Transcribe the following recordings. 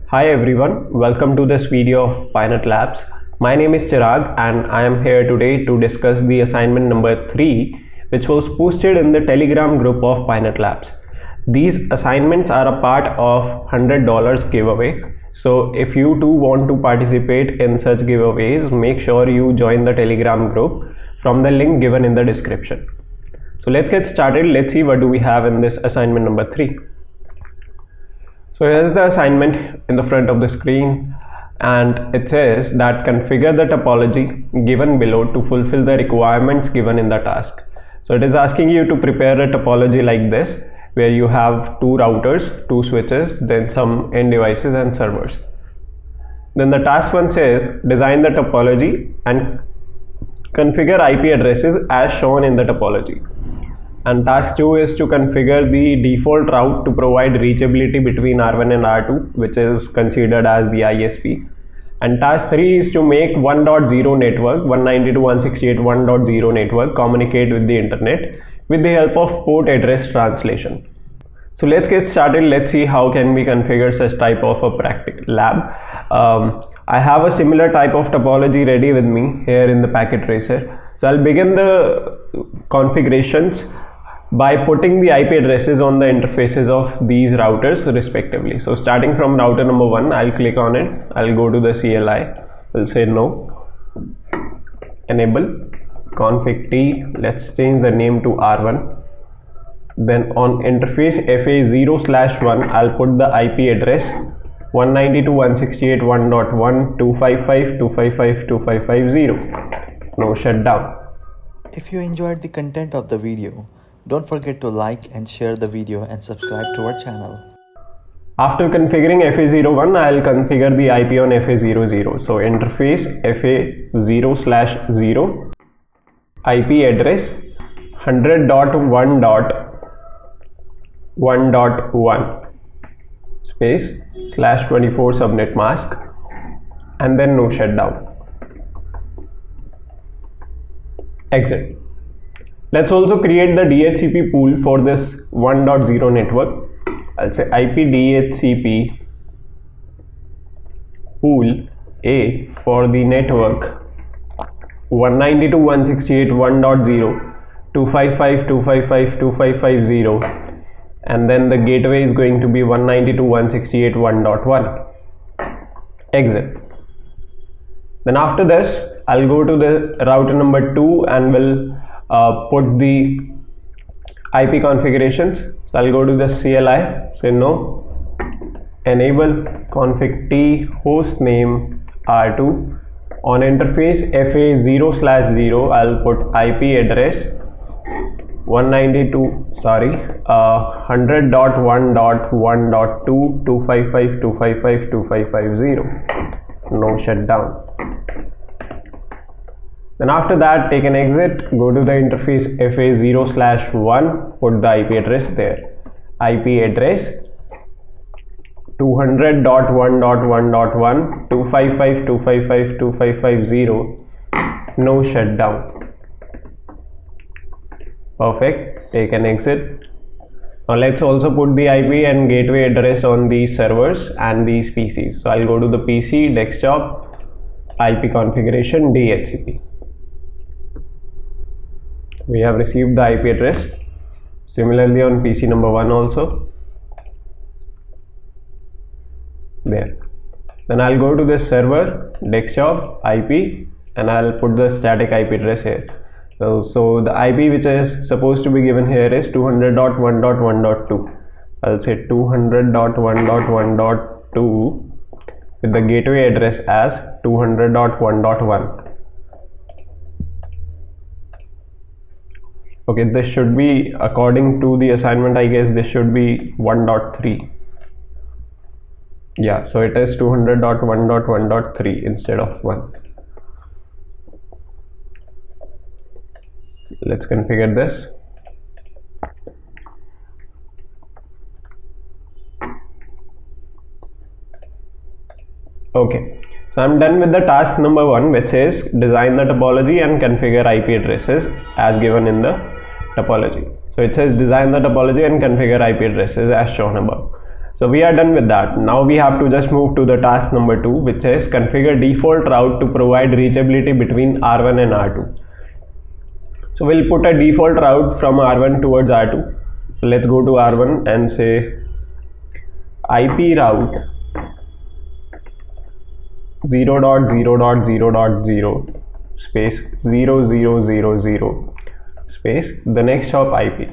Hi everyone, welcome to this video of PyNet Labs. My name is Chirag and I am here today to discuss the assignment number 3 which was posted in the Telegram group of PyNet Labs. These assignments are a part of $100 giveaway. So if you too want to participate in such giveaways, make sure you join the Telegram group from the link given in the description. So let's get started. Let's see what do we have in this assignment number 3. So here's the assignment in the front of the screen, and it says that configure the topology given below to fulfill the requirements given in the task. So it is asking you to prepare a topology like this, where you have 2 routers, 2 switches, then some end devices and servers. Then the task 1 says design the topology and configure IP addresses as shown in the topology. And task 2 is to configure the default route to provide reachability between R1 and R2, which is considered as the ISP. And task 3 is to make 1.0 network, 192.168.1.0 network communicate with the internet with the help of port address translation. So let's get started. Let's see how can we configure such type of a practical lab. I have a similar type of topology ready with me here in the packet tracer. So I'll begin the configurations by putting the IP addresses on the interfaces of these routers respectively. So starting from router number 1, I'll click on it. I'll go to the CLI. We'll say no. Enable config T. Let's change the name to R1. Then on interface FA0/1, I'll put the IP address 192.168.1.1 255.255.255.0. No shutdown. If you enjoyed the content of the video, don't forget to like and share the video and subscribe to our channel. After configuring FA01, I'll configure the IP on FA00. So interface FA0/0, IP address 100.1.1.1 space /24 subnet mask, and then no shutdown. Exit. Let's also create the DHCP pool for this 1.0 network. I'll say IP DHCP pool A for the network 192.168.1.0 255.255.255.0, and then the gateway is going to be 192.168.1.1. Exit. Then after this, I'll go to the router number 2 and will put the IP configurations. So I'll go to the CLI, say no. Enable config T host name R2. On interface FA0/0, I'll put IP address 100.1.1.2 255.255.255.0. No shutdown. Then after that, take an exit, go to the interface FA0/1, put the IP address there. IP address 200.1.1.1 255.255.255.0. No shutdown. Perfect. Take an exit. Now let's also put the IP and gateway address on these servers and these PCs. So I'll go to the PC, desktop, IP configuration, DHCP. We have received the IP address. Similarly on PC number 1 also. There. Then I'll go to the server, desktop, IP, and I'll put the static IP address here. So the IP which is supposed to be given here is 200.1.1.2. I'll say 200.1.1.2 with the gateway address as 200.1.1. Okay, this should be, according to the assignment, I guess this should be 1.3. Yeah, so it is 200.1.1.3 instead of 1. Let's configure this. Okay, so I'm done with the task number 1, which says design the topology and configure IP addresses as given in the topology. So it says design the topology and configure IP addresses as shown above. So we are done with that. Now we have to just move to the task number 2, which is configure default route to provide reachability between R1 and R2. So we'll put a default route from R1 towards R2. So let's go to R1 and say IP route 0.0.0.0 space 0000 space the next hop IP.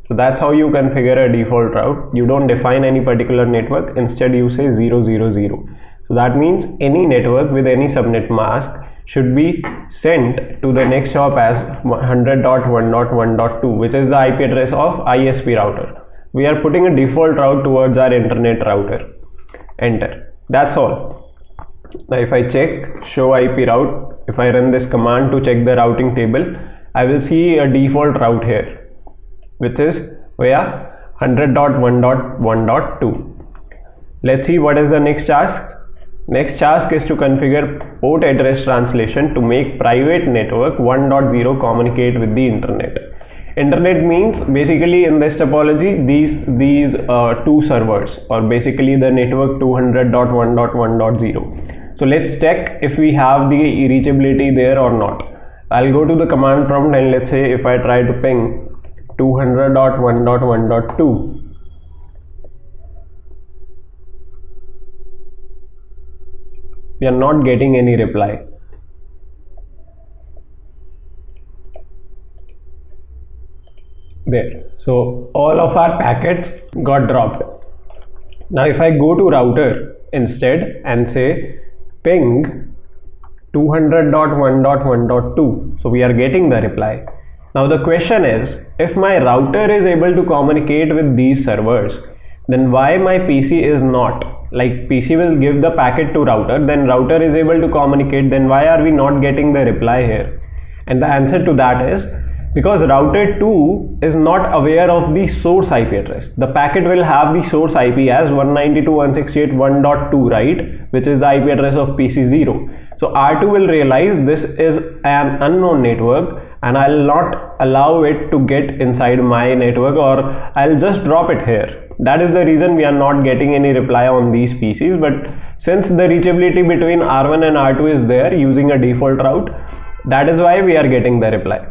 So that's how you configure a default route. You don't define any particular network, instead you say 000. So that means any network with any subnet mask should be sent to the next hop as 100.1.1.2, which is the IP address of ISP router. We are putting a default route towards our internet router. Enter. That's all. Now if I check show IP route, if I run this command to check the routing table, I will see a default route here, which is via 100.1.1.2. Let's see what is the next task. Next task is to configure port address translation to make private network 1.0 communicate with the internet. Internet means basically in this topology these two servers, or basically the network 200.1.1.0. So let's check if we have the reachability there or not. I'll go to the command prompt and let's say if I try to ping 200.1.1.2, we are not getting any reply. There. So all of our packets got dropped. Now if I go to router instead and say ping 200.1.1.2, so we are getting the reply. Now the question is, if my router is able to communicate with these servers, then why my PC is not? Like PC will give the packet to router, then router is able to communicate, then why are we not getting the reply here? And the answer to that is because router 2 is not aware of the source IP address. The packet will have the source IP as 192.168.1.2, right, which is the IP address of PC 0. So R2 will realize this is an unknown network and I'll not allow it to get inside my network, or I'll just drop it here. That is the reason we are not getting any reply on these PCs. But since the reachability between R1 and R2 is there using a default route, that is why we are getting the reply.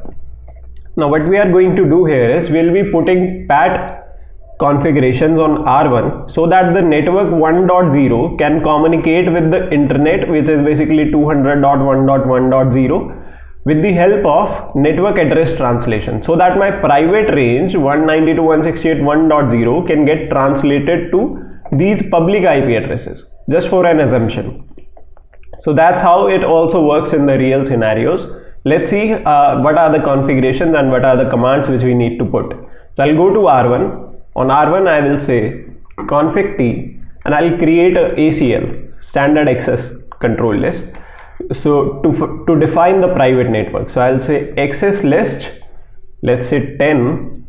Now what we are going to do here is we'll be putting PAT configurations on R1 so that the network 1.0 can communicate with the internet, which is basically 200.1.1.0, with the help of network address translation, so that my private range 192.168.1.0 can get translated to these public IP addresses, just for an assumption. So that's how it also works in the real scenarios. Let's see what are the configurations and what are the commands which we need to put. So I'll go to R1. On R1 I will say config T and I'll create a ACL, standard access control list. So to define the private network, so I'll say access list, let's say 10,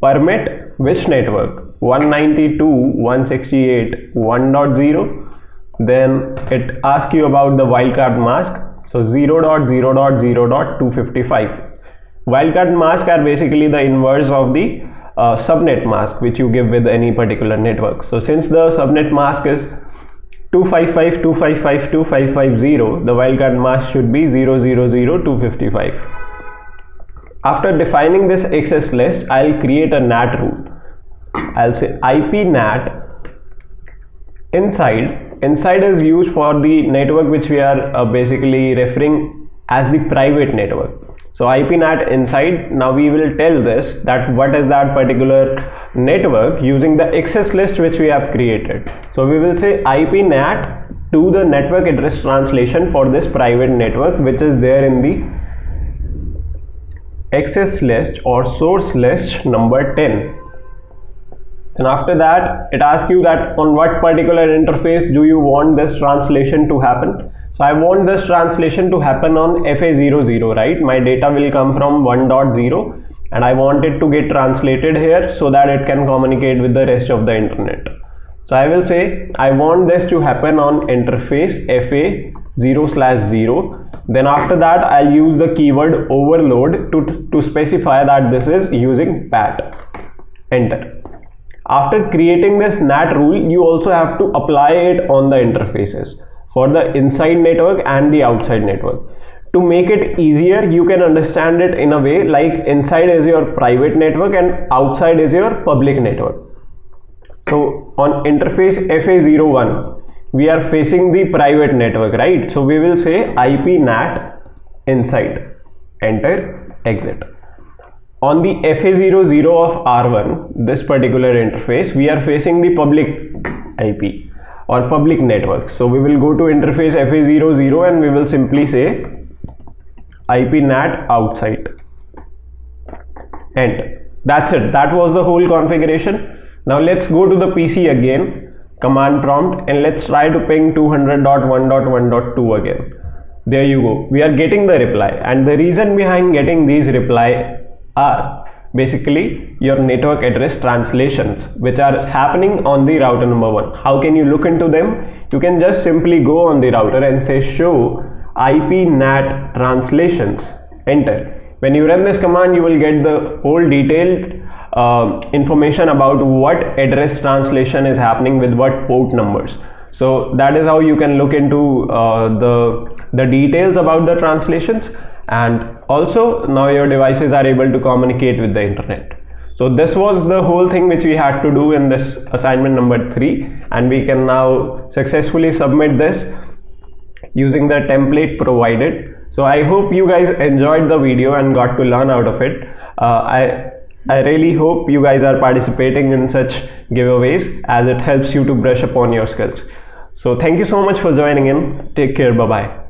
permit which network, 192.168.1.0. then it asks you about the wildcard mask, so 0.0.0.255. Wildcard mask are basically the inverse of the subnet mask which you give with any particular network. So since the subnet mask is 255.255.255.0, the wildcard mask should be 0.0.0.255. After defining this access list, I'll create a NAT rule. I'll say IP NAT inside. Inside is used for the network which we are basically referring as the private network. So IP NAT inside. Now we will tell this that what is that particular network using the access list which we have created. So we will say IP NAT to the network address translation for this private network which is there in the access list or source list number 10. And after that it asks you that on what particular interface do you want this translation to happen. So I want this translation to happen on FA00, right? My data will come from 1.0 and I want it to get translated here so that it can communicate with the rest of the internet. So I will say I want this to happen on interface FA0/0. Then after that I'll use the keyword overload to specify that this is using PAT. Enter. After creating this NAT rule, you also have to apply it on the interfaces for the inside network and the outside network. To make it easier, you can understand it in a way like inside is your private network and outside is your public network. So on interface FA01, we are facing the private network, right? So we will say IP NAT inside, enter, exit. On the FA00 of R1, this particular interface, we are facing the public IP or public network. So we will go to interface FA00 and we will simply say IP NAT outside, enter. That's it. That was the whole configuration. Now let's go to the PC again, command prompt, and let's try to ping 200.1.1.2 again. There you go. We are getting the reply, and the reason behind getting these reply are basically your network address translations which are happening on the router number 1. How can you look into them? You can just simply go on the router and say show IP NAT translations, enter. When you run this command, you will get the whole detailed information about what address translation is happening with what port numbers. So that is how you can look into the details about the translations, and also now your devices are able to communicate with the internet. So this was the whole thing which we had to do in this assignment number 3, and we can now successfully submit this using the template provided. So I hope you guys enjoyed the video and got to learn out of it. I really hope you guys are participating in such giveaways as it helps you to brush upon your skills. So thank you so much for joining in. Take care. Bye bye.